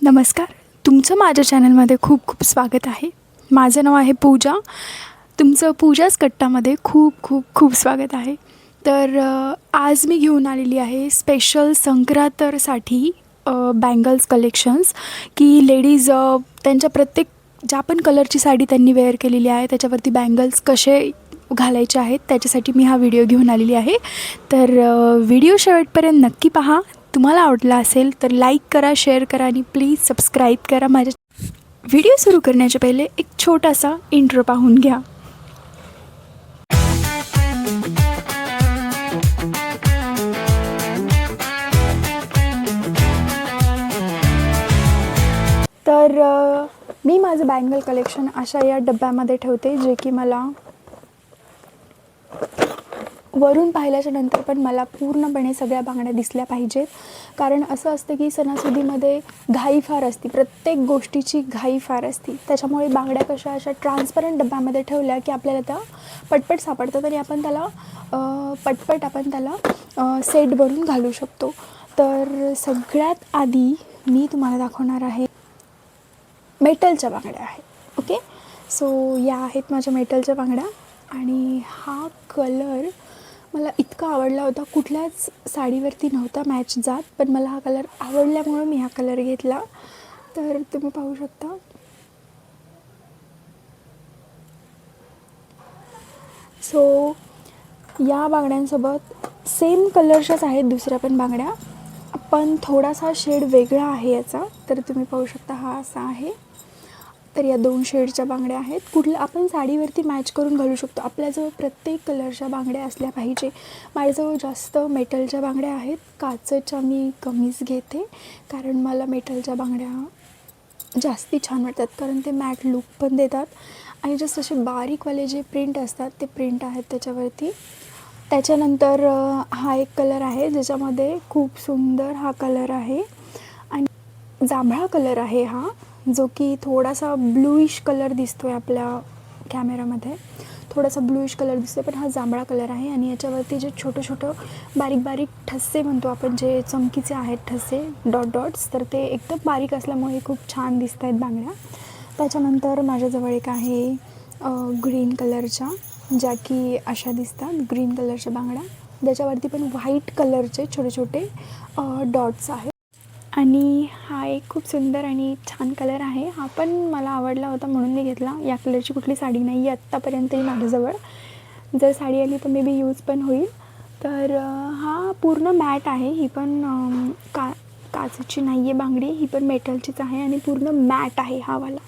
नमस्कार. तुमचं माझ्या चॅनलमध्ये खूप खूप स्वागत आहे. माझं नाव आहे पूजा. तुमचं पूजाच कट्टामध्ये खूप खूप खूप स्वागत आहे. तर आज मी घेऊन आलेली आहे स्पेशल संक्रांतसाठी बँगल्स कलेक्शन्स की लेडीज त्यांच्या प्रत्येक ज्या पण कलरची साडी त्यांनी वेअर केलेली आहे त्याच्यावरती बँगल्स कसे घालायचे आहेत त्याच्यासाठी मी हा व्हिडिओ घेऊन आलेली आहे. तर व्हिडिओ शेवटपर्यंत नक्की पहा. तुम्हाला आवडला असेल तर लाईक करा, शेअर करा आणि प्लीज सबस्क्राईब करा. माझ्या व्हिडिओ सुरू करण्याच्या पहिले एक छोटासा इंट्रो पाहून घ्या. तर मी माझं बँगल कलेक्शन अशा या डब्यामध्ये ठेवते जे की मला वरून पाहिल्याच्या नंतर पण मला पूर्णपणे सगळ्या बांगड्या दिसल्या पाहिजेत. कारण असं असतं की सणासुदीमध्ये घाई फार असते, प्रत्येक गोष्टीची घाई फार असते. त्याच्यामुळे बांगड्या कशा अशा ट्रान्सपरंट डब्यामध्ये ठेवल्या की आपल्याला त्या पटपट सापडतात आणि आपण त्याला सेट बनवून घालू शकतो. तर सगळ्यात आधी मी तुम्हाला दाखवणार आहे मेटलच्या बांगड्या आहेत. ओके, सो या आहेत माझ्या मेटलच्या बांगड्या आणि हा कलर मला इतका आवडला होता. कुठल्याच साडीवरती नव्हता मॅच जात, पण मला हा कलर आवडल्यामुळं मी हा कलर घेतला. तर तुम्ही पाहू शकता. सो या बांगड्यांसोबत सेम कलरच्याच आहेत दुसऱ्या पण बांगड्या, पण थोडासा शेड वेगळा आहे याचा. तर तुम्ही पाहू शकता हा असा आहे. तर या 2 शेडच्या बांगड्या आहेत. कुठल्या आपण साडीवरती मॅच करून घालू शकतो. आपल्याजवळ प्रत्येक कलरच्या बांगड्या असल्या पाहिजे. माझ्याजवळ जास्त मेटलच्या बांगड्या आहेत. काचेच्या मी कमीच घेते कारण मला मेटलच्या बांगड्या जास्ती छान वाटतात, कारण ते मॅट लुक पण देतात आणि जस्ट असे बारीकवाले जे प्रिंट असतात ते प्रिंट आहेत त्याच्यावरती. त्याच्यानंतर हा एक कलर आहे ज्याच्यामध्ये खूप सुंदर हा कलर आहे आणि जांभळा कलर आहे हा, जो की थोडासा ब्लूइश कलर दिसतो आहे आपल्या कॅमेरामध्ये. थोडासा ब्लूइश कलर दिसतो आहे, पण हा जांभळा कलर आहे. आणि याच्यावरती जे छोटं बारीक बारीक ठस्से म्हणतो आपण, जे चमकीचे आहेत ठस्से, डॉट्स, तर ते एकदम बारीक असल्यामुळे खूप छान दिसत आहेत बांगड्या. त्याच्यानंतर माझ्याजवळ एक आहे ग्रीन कलरच्या, ज्या की अशा दिसतात, ग्रीन कलरच्या बांगड्या, ज्याच्यावरती पण व्हाईट कलरचे छोटे डॉट्स आहेत. आणि हा एक खूप सुंदर आणि छान कलर आहे. हा पण मला आवडला होता म्हणून मी घेतला. या कलरची कुठली साडी नाही आहे आत्तापर्यंतही माझ्याजवळ. जर साडी आली तर मे बी यूज पण होईल. तर हा पूर्ण मॅट आहे. ही पण काचेची नाही आहे बांगडी, ही पण मेटलचीच आहे आणि पूर्ण मॅट आहे हा वाला.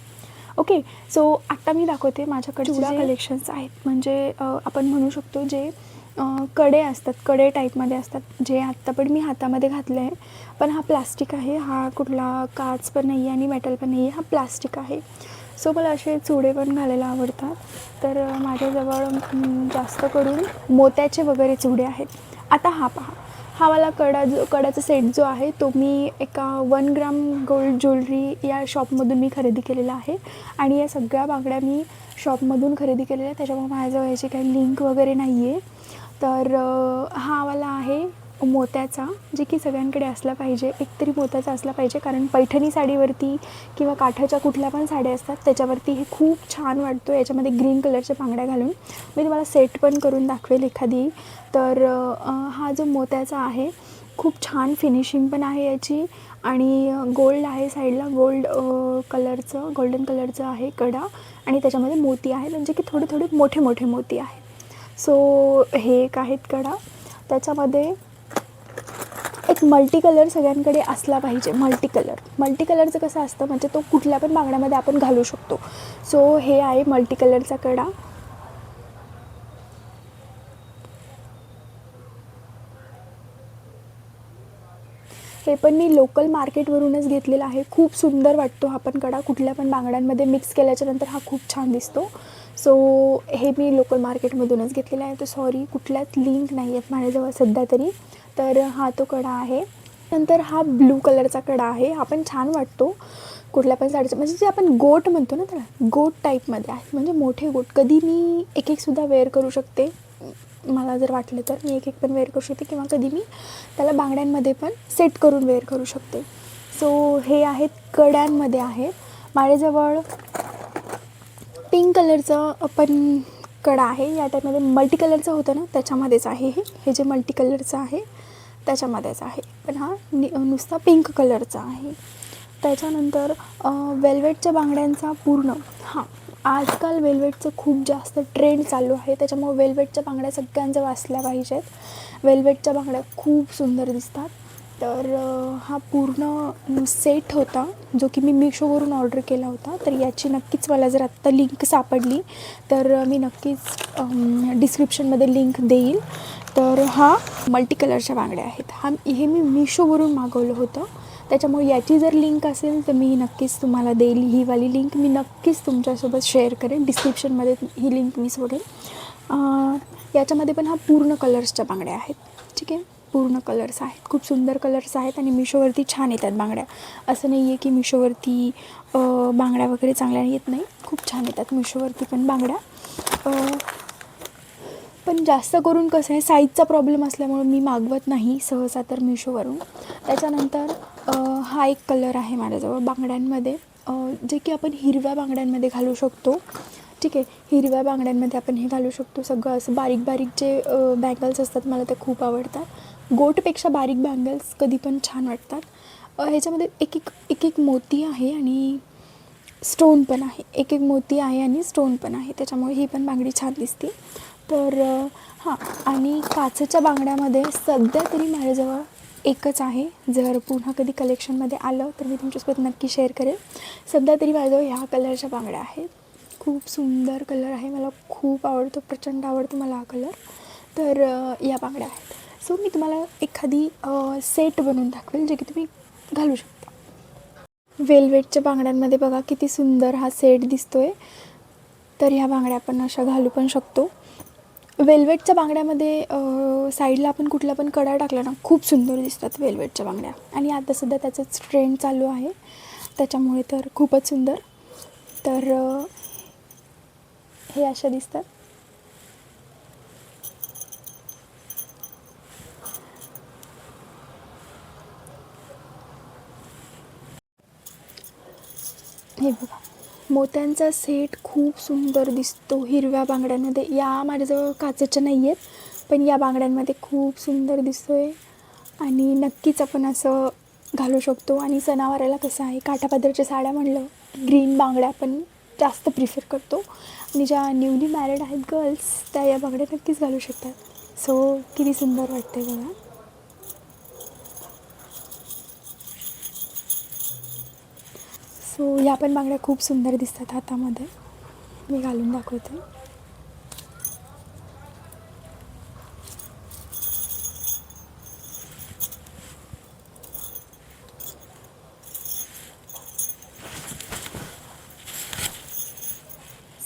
ओके, सो आत्ता मी दाखवते माझ्याकडे चुडा कलेक्शन्स आहेत. म्हणजे आपण म्हणू शकतो जे कडे असतात, कडे टाईपमध्ये असतात, जे आत्ता पण मी हातामध्ये घातले आहे. पण हा प्लास्टिक आहे, हा कुठला काच पण नाही आहे आणि मेटल पण नाही आहे, हा प्लास्टिक आहे. सो मला असे चुडे पण घालायला आवडतात. तर माझ्याजवळ जास्त करून मोत्याचे वगैरे चुडे आहेत. आता हा पहा, हा वाला कडाचा सेट जो आहे तो मी एका 1 ग्राम गोल्ड ज्वेलरी या शॉपमधून मी खरेदी केलेला आहे. आणि या सगळ्या बांगड्या मी शॉपमधून खरेदी केलेल्या आहे, त्याच्यामुळे माझ्याजवळ याची काही लिंक वगैरे नाही आहे. तर हा वाला आहे मोत्याचा, जे की सगळ्यांकडे असला पाहिजे, एकतरी मोत्याचा असला पाहिजे. कारण पैठणी साडीवरती किंवा काठाच्या कुठल्या पण साड्या असतात त्याच्यावरती हे खूप छान वाटतो. याच्यामध्ये ग्रीन कलरच्या बांगड्या घालून मी तुम्हाला सेट पण करून दाखवेल एखादी. तर हा जो मोत्याचा आहे खूप छान फिनिशिंग पण आहे याची. आणि गोल्ड आहे साईडला, गोल्डन कलरचं आहे कडा, आणि त्याच्यामध्ये मोती आहेत, म्हणजे की थोडे मोठे मोती आहेत. सो हे एक आहेत कडा. त्याच्यामध्ये एक मल्टी कलर सगळ्यांकडे असला पाहिजे. मल्टी कलरचं कसं असतं, म्हणजे तो कुठल्या पण बांगड्यामध्ये आपण घालू शकतो. सो हे आहे मल्टी कलरचा कडा. हे पण मी लोकल मार्केटवरूनच घेतलेला आहे. खूप सुंदर वाटतो हा पण कडा, कुठल्या पण बांगड्यांमध्ये मिक्स केल्याच्यानंतर हा खूप छान दिसतो. सो हे मी लोकल मार्केटमधूनच घेतलेला आहे. तर सॉरी, कुठल्याच लिंक नाही आहेत माझ्याजवळ सध्या तरी. तर हा तो कडा आहे. नंतर हा ब्लू कलरचा कडा आहे. हा पण छान वाटतो कुठल्या पण साडीचं, म्हणजे जे आपण गोट म्हणतो ना त्याला, गोट टाईपमध्ये आहे, म्हणजे मोठे गोट. कधी मी एक सुद्धा वेअर करू शकते, मला जर वाटलं तर मी एक पण वेअर करू शकते, किंवा कधी मी त्याला बांगड्यांमध्ये पण सेट करून वेअर करू शकते. सो हे आहेत कड्यांमध्ये आहेत. माझ्याजवळ पिंक कलरचं पण कडा आहे. या टाईपमध्ये मल्टी कलरचं होतं ना, त्याच्यामध्येच आहे हे जे मल्टी कलरचं आहे त्याच्यामध्येच आहे, पण हा नुसता पिंक कलरचा आहे. त्याच्यानंतर वेल्वेटच्या बांगड्यांचा पूर्ण आजकाल वेल्वेटचं खूप जास्त ट्रेंड चालू आहे, त्याच्यामुळे वेल्वेटच्या बांगड्या सगळ्यांच्या वाचल्या पाहिजेत. वेल्वेटच्या बांगड्या खूप सुंदर दिसतात. तर हा पूर्ण सेट होता जो की मी मिशोवरून ऑर्डर केला होता. तर याची नक्कीच मला जर आत्ता लिंक सापडली तर मी नक्कीच डिस्क्रिप्शनमध्ये लिंक देईल. तर हा मल्टी कलरच्या बांगड्या आहेत. हे मी मिशोवरून मागवलं होतं, त्याच्यामुळे याची जर लिंक असेल तर मी नक्कीच तुम्हाला देईल. ही वाली लिंक मी नक्कीच तुमच्यासोबत शेअर करेन. डिस्क्रिप्शनमध्ये ही लिंक मी सोडेल. याच्यामध्ये पण हा पूर्ण कलर्सच्या बांगड्या आहेत. ठीक आहे, पूर्ण कलर्स आहेत, खूप सुंदर कलर्स आहेत आणि मिशोवरती छान येतात बांगड्या. असं नाही आहे की मिशोवरती बांगड्या वगैरे चांगल्या येत नाही, खूप छान येतात मिशोवरती पण बांगड्या. पण जास्त करून कसं आहे, साईजचा प्रॉब्लेम असल्यामुळे मी मागवत नाही सहसा तर मिशोवरून. त्याच्यानंतर हा एक कलर आहे माझ्याजवळ बांगड्यांमध्ये, जे की आपण हिरव्या बांगड्यांमध्ये घालू शकतो. ठीक आहे, हिरव्या बांगड्यांमध्ये आपण हे घालू शकतो. सगळं असं बारीक बारीक जे बँगल्स असतात मला ते खूप आवडतात. गोटपेक्षा बारीक बँगल्स कधी पण छान वाटतात. ह्याच्यामध्ये एक एक मोती आहे आणि स्टोन पण आहे. एक मोती आहे आणि स्टोन पण आहे, त्याच्यामुळे ही पण बांगडी छान दिसते. तर आणि काचेच्या बांगड्यामध्ये सध्या तरी माझ्याजवळ एकच आहे. जर पुन्हा कधी कलेक्शनमध्ये आलं तर मी तुमच्यासोबत नक्की शेअर करेल. सध्या तरी माझ्याजवळ ह्या कलरच्या बांगड्या आहेत. खूप सुंदर कलर आहे, मला खूप आवडतो, प्रचंड आवडतो मला हा कलर. तर या बांगड्या आहेत. सो मी तुम्हाला एखादी सेट बनवून दाखवेल जे की तुम्ही घालू शकता. वेल्वेटच्या बांगड्यांमध्ये बघा किती सुंदर हा सेट दिसतोय. तर ह्या बांगड्या आपण अशा घालू पण शकतो. वेल्वेटच्या बांगड्यामध्ये साईडला आपण कुठला पण कडा टाकला ना, खूप सुंदर दिसतात वेल्वेटच्या बांगड्या. आणि आता सध्या त्याचंच ट्रेंड चालू आहे, त्याच्यामुळे तर खूपच सुंदर. तर हे अशा दिसतात. हे बघा, मोत्यांचा सेट खूप सुंदर दिसतो हिरव्या बांगड्यांमध्ये. या माझ्याजवळ काचेच्या नाही आहेत, पण या बांगड्यांमध्ये खूप सुंदर दिसतो आहे आणि नक्कीच आपण असं घालू शकतो. आणि सणावाराला कसं आहे, काठापदरच्या साड्या म्हणलं ग्रीन बांगड्या आपण जास्त प्रिफर करतो आणि ज्या न्यूली मॅरिड आहेत गर्ल्स त्या या बांगड्या नक्कीच घालू शकतात. सो किती सुंदर वाटते बघा. सो ह्या पण बांगड्या खूप सुंदर दिसतात हातामध्ये. मी घालून दाखवते.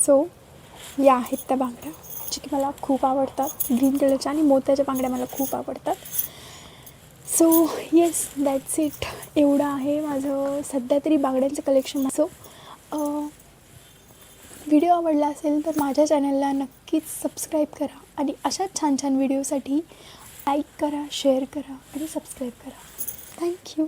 सो या आहेत त्या बांगड्या जी की मला खूप आवडतात. ग्रीन कलरच्या आणि मोत्याच्या बांगड्या मला खूप आवडतात. So yes, that's it. एवढं आहे माझं सध्या तरी बांगड्यांचं कलेक्शन. सो व्हिडिओ आवडला असेल तर माझ्या चॅनलला नक्कीच सबस्क्राईब करा आणि अशाच छान छान व्हिडिओसाठी लाईक करा, शेअर करा आणि सबस्क्राईब करा. थँक्यू.